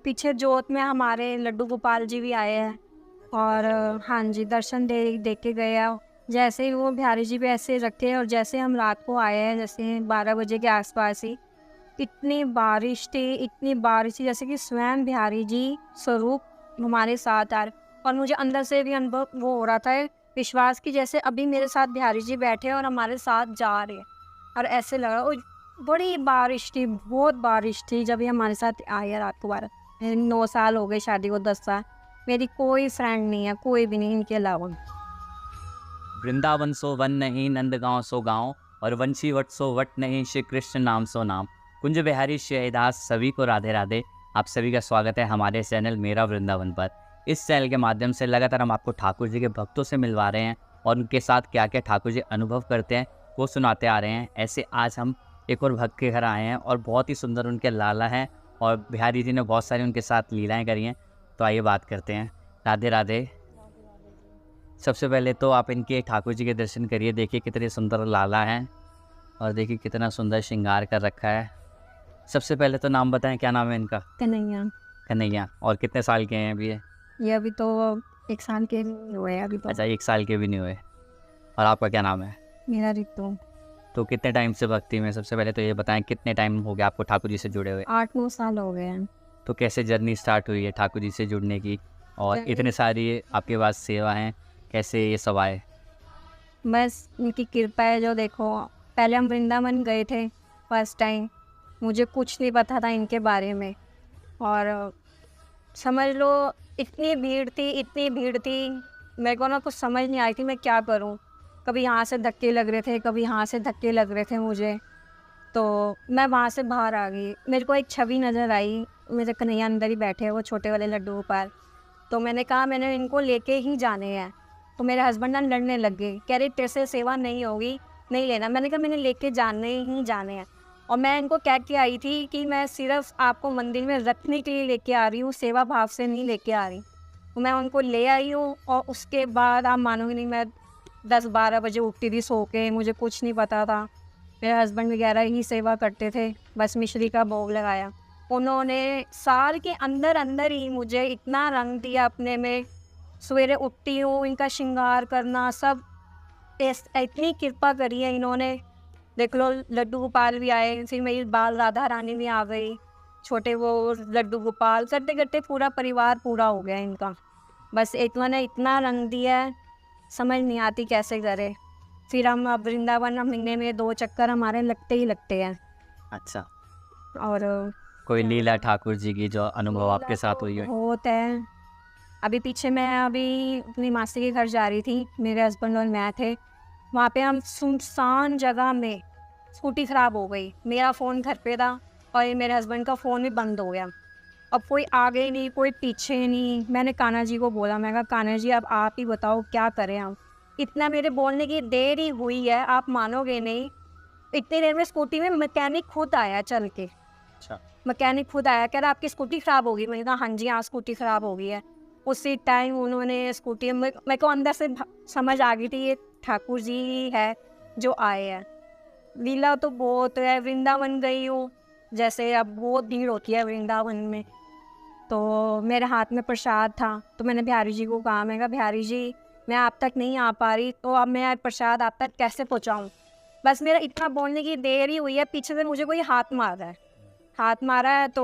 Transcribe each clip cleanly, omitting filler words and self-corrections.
पीछे जोत में हमारे लड्डू गोपाल जी भी आए हैं और हाँ जी, दर्शन दे के गए हैं। जैसे ही वो बिहारी जी पे ऐसे रखे और जैसे हम रात को आए हैं, जैसे 12 बजे के आसपास ही इतनी बारिश थी जैसे कि स्वयं बिहारी जी स्वरूप हमारे साथ आ रहे। और मुझे अंदर से भी अनुभव वो हो रहा था, विश्वास की जैसे अभी मेरे साथ बिहारी जी बैठे हैं और हमारे साथ जा रहे हैं। और ऐसे लगा और बड़ी बारिश थी, बहुत बारिश थी जब ये हमारे साथ आए रात को। 9 साल हो गए शादी को, 10 साल। मेरी कोई फ्रेंड नहीं है, कोई भी नहीं इनके अलावा। वृंदावन सो वन नहीं, नंदगांव सो गांव, और वंशी वट सो वट नहीं, श्री कृष्ण नाम सो नाम। कुंज बिहारी श्रीदास सभी को राधे राधे। आप सभी का स्वागत है हमारे चैनल मेरा वृंदावन पर। इस चैनल के माध्यम से लगातार हम आपको ठाकुर जी के भक्तों से मिलवा रहे हैं और उनके साथ क्या क्या ठाकुर जी अनुभव करते हैं वो सुनाते आ रहे हैं। ऐसे आज हम एक और भक्त के घर आए हैं और बहुत ही सुंदर उनके लाला हैं और बिहारी जी ने बहुत सारी उनके साथ लीलाएँ करी हैं। तो आइए बात करते हैं। राधे राधे। सबसे पहले तो आप इनके ठाकुर जी के दर्शन करिए, देखिए कितने सुंदर लाला हैं और देखिए कितना सुंदर श्रृंगार कर रखा है। सबसे पहले तो नाम बताएं, क्या नाम है इनका? कन्हैया। कन्हैया। और कितने साल के हैं अभी ये अभी तो 1 साल के नहीं हुए अभी तो। अच्छा, 1 साल के भी नहीं हुए। और आपका क्या नाम है? मेरा ऋतु। तो कितने टाइम से भक्ति में, सबसे पहले तो ये बताएं कितने टाइम हो गया आपको ठाकुर जी से जुड़े हुए? 8-9 साल हो गए हैं। तो कैसे जर्नी स्टार्ट हुई है ठाकुर जी से जुड़ने की, और जर्नी- इतने सारी आपके पास सेवा हैं, कैसे ये सब आए? बस उनकी कृपा है। जो देखो, पहले हम वृंदावन गए थे फर्स्ट टाइम, मुझे कुछ नहीं पता था इनके बारे में। और समझ लो इतनी भीड़ थी, मेरे को ना कुछ समझ नहीं आई थी मैं क्या करूं। कभी यहाँ से धक्के लग रहे थे, कभी यहाँ से धक्के लग रहे थे मुझे। तो मैं वहाँ से बाहर आ गई, मेरे को एक छवि नज़र आई, मेरे कन्हैया अंदर ही बैठे हैं, वो छोटे वाले लड्डू गोपाल। तो मैंने कहा मैंने इनको लेके ही जाने हैं। तो मेरे हस्बैंड ना लड़ने लग गए, कह रहे तेरे से सेवा नहीं होगी, नहीं लेना। मैंने कहा मैंने लेके जाने हैं। और मैं इनको कह के आई थी कि मैं सिर्फ आपको मंदिर में रखने के लिए लेके आ रही हूँ, सेवा भाव से नहीं लेके आ रही। तो मैं उनको ले आई हूँ और उसके बाद आप मानोगे नहीं, मैं 10-12 बजे उठती थी सो के, मुझे कुछ नहीं पता था। मेरे हस्बैंड वगैरह ही सेवा करते थे, बस मिश्री का भोग लगाया। उन्होंने साल के अंदर अंदर ही मुझे इतना रंग दिया अपने में। सवेरे उठती हूँ, इनका श्रृंगार करना सब, इतनी कृपा करी है इन्होंने। देख लो, लड्डू गोपाल भी आए, फिर मेरी बाल राधा रानी भी आ गई, छोटे वो लड्डू गोपाल करते करते पूरा परिवार पूरा हो गया इनका। बस इन्होंने इतना रंग दिया है, समझ नहीं आती कैसे करे। फिर हम अब वृंदावन महीने में 2 चक्कर हमारे लगते ही लगते हैं। अच्छा, और कोई लीला ठाकुर जी की जो अनुभव आपके साथ हुई हो? होता है। अभी पीछे मैं अपनी मासी के घर जा रही थी, मेरे हस्बैंड और मैं थे। वहाँ पे हम सुनसान जगह में, स्कूटी ख़राब हो गई, मेरा फ़ोन घर पे था और मेरे हस्बैंड का फ़ोन भी बंद हो गया। अब कोई आगे नहीं, कोई पीछे नहीं। मैंने कान्हा जी को बोला, मैं कहा कान्हा जी अब आप ही बताओ क्या करें हम। इतना मेरे बोलने की देर ही हुई है, आप मानोगे नहीं। इतनी देर में स्कूटी में मैकेनिक खुद आया चल के। अच्छा। मैकेनिक खुद आया, कह रहा आपकी स्कूटी ख़राब होगी। मैंने कहा हाँ जी, हाँ स्कूटी ख़राब हो गई है। उसी टाइम उन्होंने स्कूटी, मेरे को अंदर से समझ आ गई थी ये ठाकुर जी ही है जो आए हैं। लीला तो बहुत है। वृंदावन गई हूँ, जैसे अब बहुत भीड़ होती है वृंदावन में, तो मेरे हाथ में प्रसाद था। तो मैंने बिहारी जी को कहा, मैं कहा बिहारी जी मैं आप तक नहीं आ पा रही, तो अब मैं प्रसाद आप तक कैसे पहुँचाऊँ। बस मेरा इतना बोलने की देर ही हुई है, पीछे से मुझे कोई हाथ मार रहा है। हाथ मारा है तो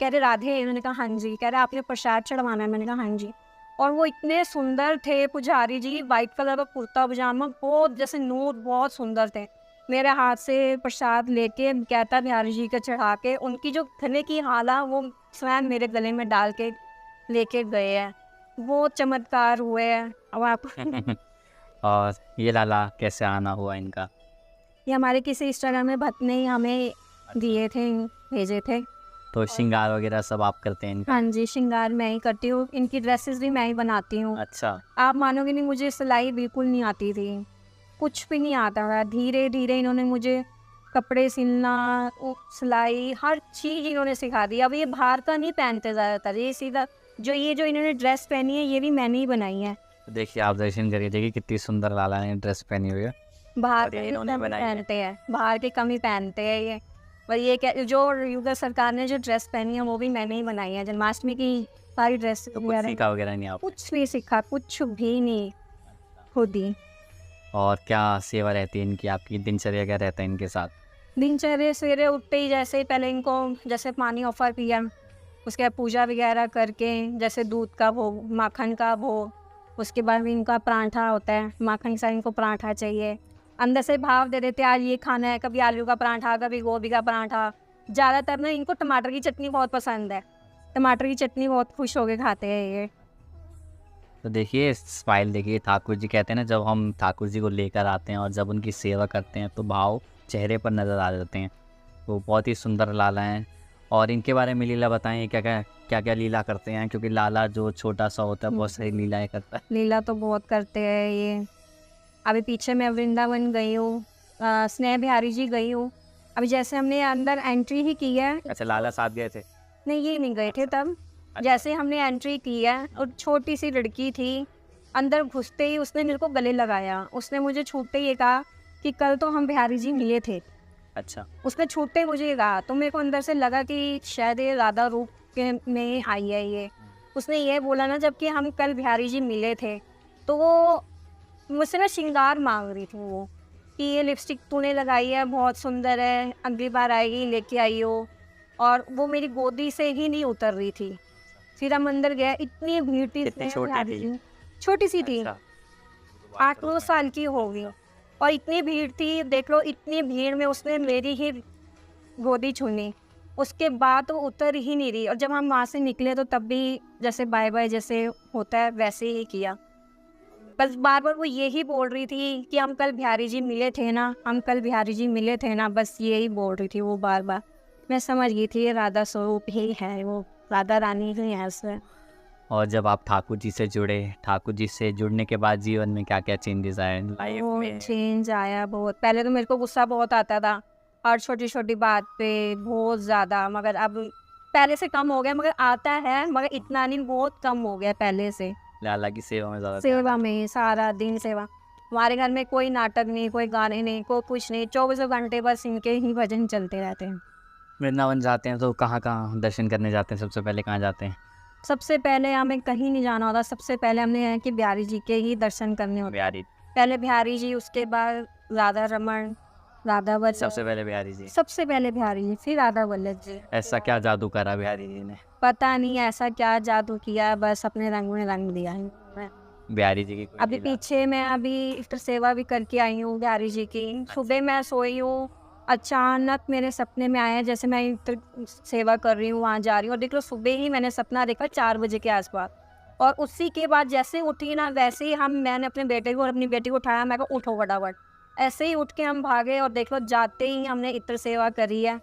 कह रहे राधे, मैंने कहा हाँ जी। कह रहे आपने प्रसाद चढ़वाना है, मैंने कहा हाँ जी। और वो इतने सुंदर थे पुजारी जी, वाइट कलर का कुर्ता पजामा, बहुत जैसे नूर, बहुत सुंदर थे। मेरे हाथ से प्रसाद लेके कहता बिहारी जी का चढ़ा के, उनकी जो गले की हाला वो स्वयं मेरे गले में डाल के लेके गए हैं। वो चमत्कार हुए हैं। अब आप और ये लाला कैसे आना हुआ इनका? ये हमारे किसी इंस्टाग्राम में भक्त ने ही हमें दिए थे, भेजे थे। तो श्रृंगार वगैरह सब आप करते हैं इनका? हाँ जी, श्रृंगार मैं ही करती हूँ, इनकी ड्रेसेस भी मैं ही बनाती हूँ। अच्छा। आप मानोगे नहीं, मुझे सिलाई बिल्कुल नहीं आती थी, कुछ भी नहीं आता था। धीरे धीरे इन्होंने मुझे कपड़े सिलना, सिलाई, हर चीज़ इन्होंने सिखा दी। अब ये बाहर का नहीं पहनते ज़्यादातर, ये सीधा जो इन्होंने ड्रेस पहनी है ये भी मैंने ही बनाई है। तो देखिए आप दर्शन करिए, देखिए कितनी सुंदर लाला ने ड्रेस पहनी हुई है। बाहर और ये के इन्होंने कम ही बनाई है। पहनते हैं, बाहर के कम ही पहनते हैं ये। पर ये क्या, जो युगल सरकार ने जो ड्रेस पहनी है वो भी मैंने ही बनाई है, जन्माष्टमी की सारी ड्रेस तो कुछ सीखा वगैरह नहीं आप? कुछ नहीं सीखा, कुछ भी नहीं, खुद ही। और क्या सेवा रहती है इनकी, आपकी दिनचर्या क्या रहता है इनके साथ? दिनचर्या सवेरे उठते ही जैसे ही पहले इनको जैसे पानी ऑफर किया, उसके बाद पूजा वगैरह करके, जैसे दूध का भोग, माखन का भोग, उसके बाद भी इनका पराठा होता है, माखन के साथ इनको पराठा चाहिए। अंदर से भाव दे देते आज ये खाना है, कभी आलू का पराठा, कभी गोभी का पराठा। ज़्यादातर ना इनको टमाटर की चटनी बहुत पसंद है, टमाटर की चटनी बहुत खुश होके खाते हैं ये। तो देखिए स्माइल देखिए, ठाकुर जी कहते हैं ना, जब हम ठाकुर जी को लेकर आते हैं और जब उनकी सेवा करते हैं तो भाव चेहरे पर नज़र आ जाते हैं। वो बहुत ही सुंदर लाला हैं। और इनके बारे में लीला बताएं, क्या क्या लीला करते हैं, क्योंकि लाला जो छोटा सा होता है बहुत सारी लीलाएं करता है। लीला तो बहुत करते हैं ये। अभी पीछे मैं वृंदावन गई हूँ, स्नेह बिहारी जी गई हूँ। अभी जैसे हमने अंदर एंट्री ही की है, अच्छा, लाला साथ गए थे? नहीं ये नहीं गए थे तब। जैसे हमने एंट्री की है और छोटी सी लड़की थी, अंदर घुसते ही उसने मेरे को गले लगाया। उसने मुझे छूटते ही ये कहा कि कल तो हम बिहारी जी मिले थे। अच्छा, उसने छूटते ही मुझे ये कहा, तो मेरे को अंदर से लगा कि शायद ये राधा रूप के में आई है ये। उसने ये बोला ना, जबकि हम कल बिहारी जी मिले थे, तो वो मुझसे ना श्रृंगार मांग रही थी वो, कि ये लिपस्टिक तूने लगाई है बहुत सुंदर है, अगली बार आएगी लेके आई हो। और वो मेरी गोदी से ही नहीं उतर रही थी। फिर हम अंदर गए, इतनी भीड़ थी। कितनी छोटी बिहारी थी? जी छोटी सी थी, अच्छा। 8-9 साल की होगी। और इतनी भीड़ थी, देख लो इतनी भीड़ में उसने मेरी ही गोदी छूनी। उसके बाद तो उतर ही नहीं रही। और जब हम वहाँ से निकले तो तब भी जैसे बाय बाय जैसे होता है वैसे ही किया। बस बार बार वो यही बोल रही थी कि हम कल बिहारी जी मिले थे ना, हम कल बिहारी जी मिले थे ना, बस यही बोल रही थी वो बार बार। मैं समझ गई थी ये राधा स्वरूप ही है, वो राधा रानी ही है इसमें। और जब आप ठाकुर जी से जुड़े, ठाकुर जी से जुड़ने के बाद जीवन में क्या क्या चेंजेस आए लाइफ वो में? चेंज आया बहुत। पहले तो मेरे को गुस्सा बहुत आता था और छोटी छोटी बात पे बहुत ज़्यादा, मगर अब पहले से कम हो गया। मगर आता है, मगर इतना नहीं, बहुत कम हो गया पहले से। लाला की सेवा में ज़्यादा सेवा में सारा दिन सेवा। हमारे घर में कोई नाटक नहीं, कोई गाने नहीं, कोई कुछ नहीं, 24 घंटे बस इनके ही भजन चलते रहते हैं। वृंदावन जाते हैं तो कहाँ कहाँ दर्शन करने जाते हैं? सबसे पहले कहाँ जाते हैं? सबसे पहले हमें कहीं नहीं जाना होता, सबसे पहले हमने है कि बिहारी जी के ही दर्शन करने होते। बिहारी। पहले बिहारी जी, उसके बाद राधा रमन, राधा वल्लभ। सबसे पहले बिहारी जी। सबसे पहले बिहारी जी, फिर राधा वल्लभ जी। ऐसा क्या जादू करा बिहारी जी ने? पता नहीं ऐसा क्या जादू किया, बस अपने रंग में रंग दिया है। बिहारी जी की कोई अभी लीला? पीछे मैं अभी इफ्तार सेवा भी करके आई हूँ बिहारी जी की। सुबह मैं सोई हूँ, अचानक मेरे सपने में आया, जैसे मैं इफ्तार सेवा कर रही हूँ, वहाँ जा रही हूँ, और देख लो सुबह ही मैंने सपना देखा 4 बजे के आसपास। और उसी के बाद जैसे उठी ना, वैसे ही मैंने अपने बेटे को और अपनी बेटी को उठाया, मैं कहा उठो फटाफट। ऐसे ही उठ के हम भागे और देख लो जाते ही हमने इत्र सेवा करी है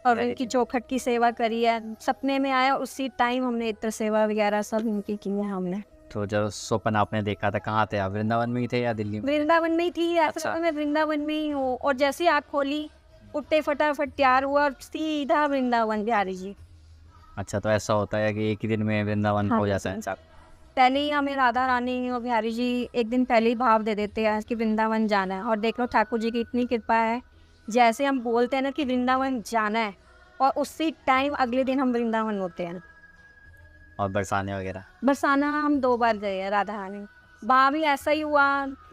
और इनकी चौखट की सेवा करी है। सपने में आया, उसी टाइम हमने इत्र सेवा वगैरह सब इनकी की है हमने। तो जब स्वप्न आपने देखा था कहाँ थे आप? वृंदावन में ही थे या दिल्ली में? वृंदावन में ही थी, ऐसा अच्छा। लगा मैं वृंदावन में ही हूँ। और जैसे ही आँख खोली, उठते फटाफट तैयार हुआ और सीधा वृंदावन बिहारी जी। अच्छा, तो ऐसा होता है कि एक ही दिन में वृंदावन हाँ हो जाता है जी। इंसान? पहले ही हमें राधा रानी और बिहारी जी एक दिन पहले ही भाव दे देते हैं कि वृंदावन जाना है। और देख लो ठाकुर जी की इतनी कृपा है, जैसे हम बोलते हैं ना कि वृंदावन जाना है, और उसी टाइम अगले दिन हम वृंदावन होते हैं। और बरसाने वगैरह? बरसाना हम 2 बार गए हैं राधा रानी। वहाँ भी ऐसा ही हुआ,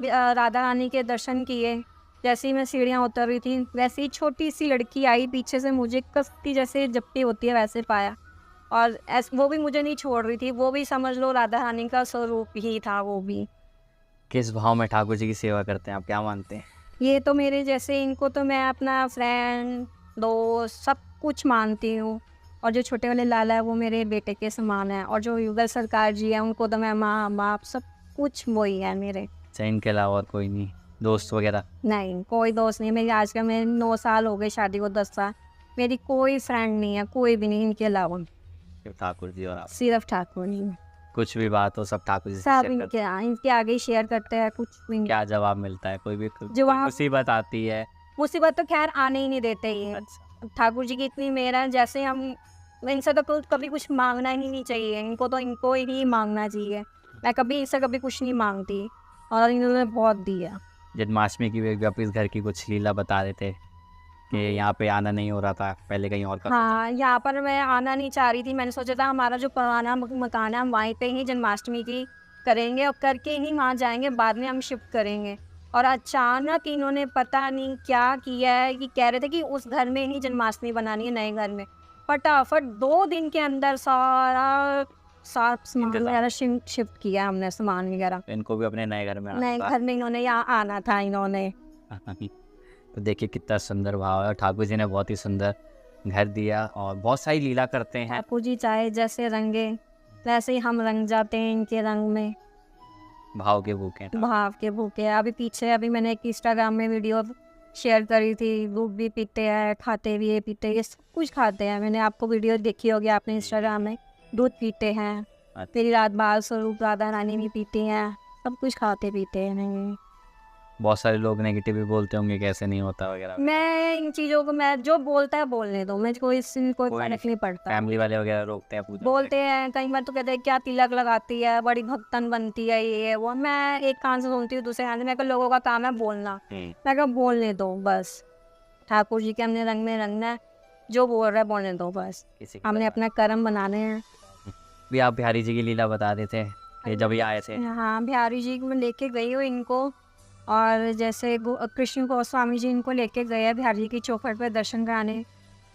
राधा रानी के दर्शन किए। जैसे ही मैं सीढ़ियाँ उतर रही थी, वैसे ही छोटी सी लड़की आई पीछे से, मुझे कसती जैसे जप्पी होती है वैसे पाया। और वो भी मुझे नहीं छोड़ रही थी, वो भी समझ लो राधा रानी का स्वरूप ही था वो भी। किस भाव में ठाकुर जी की सेवा करते हैं आप, क्या मानते हैं? ये तो मेरे जैसे, इनको तो मैं अपना फ्रेंड, दोस्त, सब कुछ मानती हूँ। और जो छोटे वाले लाला है वो मेरे बेटे के समान है। और जो युगल सरकार जी है उनको तो मैं माँ बाप सब कुछ वही है मेरे। अच्छा, इनके अलावा और कोई नहीं, दोस्त वगैरह? नहीं, कोई दोस्त नहीं मेरी। आज का मेरे 9 साल हो गए शादी को, 10 साल। मेरी कोई फ्रेंड नहीं है, कोई भी नहीं इनके अलावा, सिर्फ ठाकुर जी और आप? सिर्फ ठाकुर जी। कुछ भी बात हो सब ठाकुर जी से सब शेयर करते इनके आगे ही शेयर करते हैं, कुछ भी हैं? नहीं। क्या जवाब मिलता है? कोई भी जवाब- मुसीबत आती है? मुसीबत तो खैर आने ही नहीं देते ये। अच्छा। ठाकुर जी की इतनी मेहर है, जैसे हम इनसे तो कभी कुछ मांगना ही नहीं चाहिए। इनको तो इनको ही मांगना चाहिए। मैं कभी इनसे कभी कुछ नहीं मांगती, और इन्होंने बहुत दिया। जन्माष्टमी की भी आप इस घर की कुछ लीला बता रहे थे, कि यहाँ पे आना नहीं हो रहा था, पहले कहीं और का सोचा? हाँ, यहाँ पर मैं आना नहीं चाह रही थी। मैंने सोचा था हमारा जो पुराना मकान है हम वहीं पे ही जन्माष्टमी की करेंगे और करके ही वहाँ जाएंगे, बाद में हम शिफ्ट करेंगे। और अचानक इन्होंने पता नहीं क्या किया है कि कह रहे थे कि उस घर में ही जन्माष्टमी बनानी है, नए घर में। फटाफट 2 दिन के अंदर सारा सामान इंतज़ाम। वगैरह शिफ्ट किया हमने, सामान वगैरह। इनको भी अपने नए घर में आना नए था। घर में इन्होंने यहाँ आना था इन्होंने। तो देखिए कितना सुंदर भाव है, और ठाकुर जी ने बहुत ही सुंदर घर दिया और बहुत सारी लीला करते हैं। ठाकुर जी चाहे जैसे रंगे वैसे ही हम रंग जाते हैं इनके रंग में, भाव के भूखे हैं। भाव के भूखे। अभी मैंने एक इंस्टाग्राम में वीडियो शेयर करी थी, दूध भी पीते हैं, खाते भी है, पीते हैं, ये सब कुछ खाते हैं। मैंने आपको वीडियो देखी होगी आपने इंस्टाग्राम में। दूध पीते हैं, अच्छा। मेरी रात बाल स्वरूप राधा रानी भी पीती हैं, सब कुछ खाते पीते हैं नहीं। बहुत सारे लोग नेगेटिव भी बोलते होंगे कैसे नहीं होता वगैरह। मैं इन चीज़ों को, मैं जो बोलता है बोलने दो, मैं कोई इससे कोई कोई फर्क नहीं पड़ता। फैमिली वाले वगैरह रोकते हैं पूजा बोलते हैं कई बार तो कहते हैं क्या तिलक लगाती है, बड़ी भक्तन बनती है, ये है, वो। मैं एक कान से सुनती हूँ, दूसरे कान से। मैं कहा लोगों का काम है बोलना, मैं कहा बोलने दो बस। ठाकुर जी के हमने रंग में रंगना है, जो बोल रहा है बोलने दो बस। किसी की हमने बात। अपना कर्म बनाने हैं। भी आप बिहारी जी की लीला बता रहे थे कि जब ये आए थे। हाँ, बिहारी जी को मैं लेके गई हूँ इनको, और जैसे कृष्ण गोस्वामी जी इनको लेके गए हैं बिहारी जी की चौखट पर दर्शन कराने।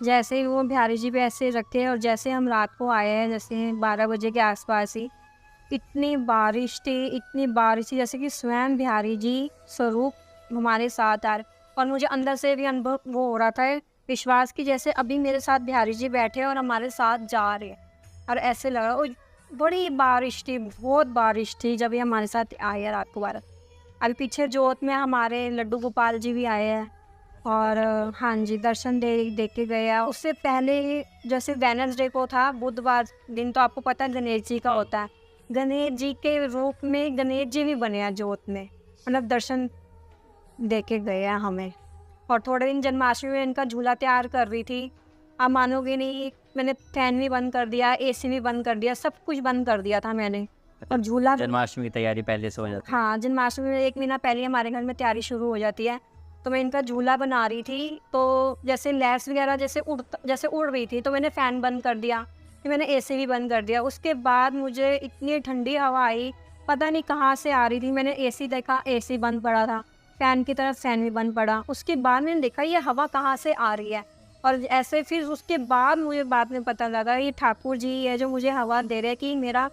जैसे ही वो बिहारी जी पे ऐसे रखे, और जैसे हम रात को आए हैं, जैसे 12 बजे के आसपास ही इतनी बारिश थी जैसे कि स्वयं बिहारी जी स्वरूप हमारे साथ आ रहे। और मुझे अंदर से भी अनुभव वो हो रहा था, विश्वास की जैसे अभी मेरे साथ बिहारी जी बैठे और हमारे साथ जा रहे हैं। और ऐसे लगा, और बड़ी बारिश थी, बहुत बारिश थी जब ये हमारे साथ आए हैं रात को 12। अभी पीछे जोत में हमारे लड्डू गोपाल जी भी आए हैं, और हाँ जी, दर्शन दे के गए हैं। उससे पहले जैसे वेडनेसडे को था, बुधवार दिन तो आपको पता है गणेश जी का होता है। गणेश जी के रूप में गणेश जी भी बने हैं जोत में, मतलब दर्शन दे के गए हैं हमें। और थोड़े दिन जन्माष्टमी में इनका झूला तैयार कर रही थी, आप मानोगे नहीं, मैंने फैन भी बंद कर दिया, एसी भी बंद कर दिया, सब कुछ बंद कर दिया था मैंने। और झूला जन्माष्टमी की तैयारी पहले से हो जाती है। हाँ, जन्माष्टमी में 1 महीना पहले हमारे घर में तैयारी शुरू हो जाती है। तो मैं इनका झूला बना रही थी, तो जैसे लैस वगैरह जैसे उड़ रही थी, तो मैंने फ़ैन बंद कर दिया, फिर मैंने एसी भी बंद कर दिया। उसके बाद मुझे इतनी ठंडी हवा आई, पता नहीं कहाँ से आ रही थी। मैंने एसी देखा, एसी बंद पड़ा था, फ़ैन की तरफ फ़ैन भी बंद पड़ा। उसके बाद मैंने देखा ये हवा कहाँ से आ रही है, और ऐसे फिर उसके बाद मुझे बाद में पता लगा ये ठाकुर जी है जो मुझे हवा दे रहे हैं कि मेरा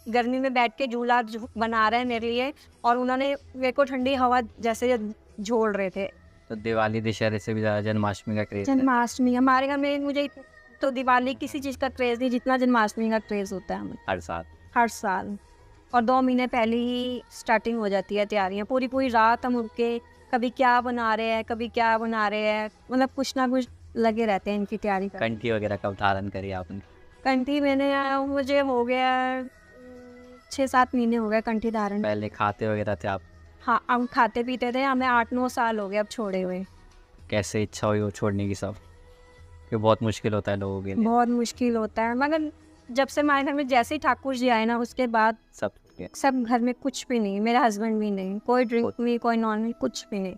गर्मी में बैठ के झूला बना रहे हैं मेरे लिए, और उन्होंने मेरे को ठंडी हवा जैसे झोल रहे थे। तो दिवाली दशहरे से भी ज़्यादा जन्माष्टमी का क्रेज है। जन्माष्टमी हमारे घर में, मुझे तो दिवाली किसी चीज़ का क्रेज़ नहीं जितना जन्माष्टमी का क्रेज़ होता है हमें हर साल। हर साल। और 2 महीने पहले ही स्टार्टिंग हो जाती है तैयारियाँ, पूरी रात हम उठ के कभी क्या बना रहे हैं, कभी क्या बना रहे हैं, मतलब कुछ ना कुछ लगे रहते हैं इनकी तैयारी का। कंठी वगैरह कब धारण करी आपने? कंठी मुझे हो गया 6-7 महीने हो गए कंठी धारण। पहले खाते वगैरह थे आप? हाँ, हम खाते पीते थे, हमें 8-9 साल हो गए अब छोड़े हुए। कैसे इच्छा हुई वो छोड़ने की सब? कि बहुत मुश्किल होता है लोगों के लिए। बहुत मुश्किल होता है, मगर जब से हमारे घर में जैसे ही ठाकुर जी आए ना, उसके बाद सब घर में कुछ भी नहीं, मेरा हस्बैंड भी नहीं, कोई ड्रिंक नहीं, कोई नॉन नहीं, कुछ भी नहीं।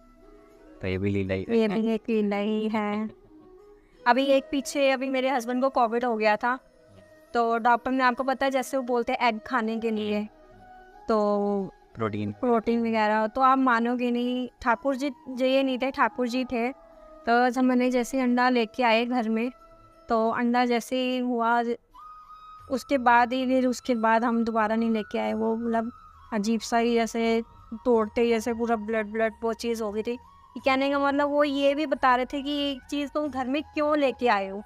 तो ये भी लीला ही है। ये भी एक लीला ही है। अभी मेरे हस्बैंड को कोविड हो गया था, तो डॉक्टर ने, आपको पता है जैसे वो बोलते हैं एग खाने के लिए, तो प्रोटीन वगैरह, तो आप मानोगे नहीं, ठाकुर जी ये नहीं थे, ठाकुर जी थे। तो जब मैंने जैसे अंडा लेके आए घर में, तो अंडा जैसे ही हुआ उसके बाद हम दोबारा नहीं लेके आए। वो मतलब अजीब सा ही जैसे तोड़ते ही जैसे पूरा ब्लड वो चीज़ हो गई थी। कहने का मतलब वो ये भी बता रहे थे कि ये चीज़ तुम घर में क्यों लेके आए हो।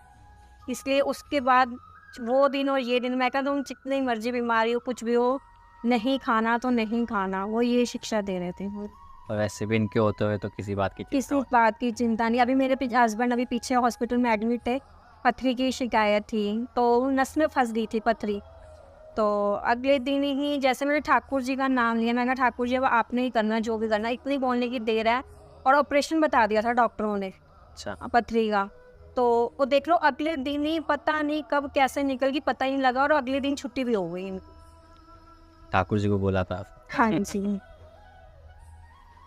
इसलिए उसके बाद वो दिन और ये दिन, मैं कहा तुम जितनी मर्जी बीमारी हो, कुछ भी हो, नहीं खाना तो नहीं खाना, वो ये शिक्षा दे रहे थे। और वैसे भी इनके होते हुए तो किसी बात की चिंता नहीं। अभी मेरे हस्बैंड अभी पीछे हॉस्पिटल में एडमिट थे, पथरी की शिकायत थी, तो नस में फंस गई थी पथरी। तो अगले दिन ही जैसे मैंने ठाकुर जी का नाम लिया, मैं कहा ठाकुर जी अब आपने ही करना, जो भी करना, इतनी बोलने की देर है, और ऑपरेशन बता दिया था डॉक्टरों ने। अच्छा। पथरी का, तो वो देख लो अगले दिन ही पता नहीं कब कैसे निकल गई, पता ही नहीं लगा, और अगले दिन छुट्टी भी हो गई इनकी। ठाकुर जी को बोला था? हाँ जी।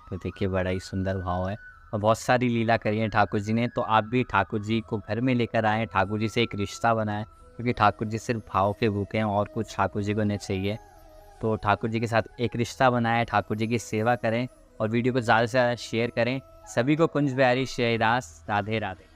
तो देखिए बड़ा ही सुंदर भाव है, और बहुत सारी लीला करी है ठाकुर जी ने। तो आप भी ठाकुर जी को घर में लेकर आएँ, ठाकुर जी से एक रिश्ता बनाएँ, क्योंकि ठाकुर जी सिर्फ भाव के भूखे हैं और कुछ ठाकुर जी को नहीं चाहिए। तो ठाकुर जी के साथ एक रिश्ता बनाएँ, ठाकुर जी की सेवा करें और वीडियो को ज़्यादा से ज़्यादा शेयर करें। सभी को कुंज बिहारी शेयदास राधे राधे।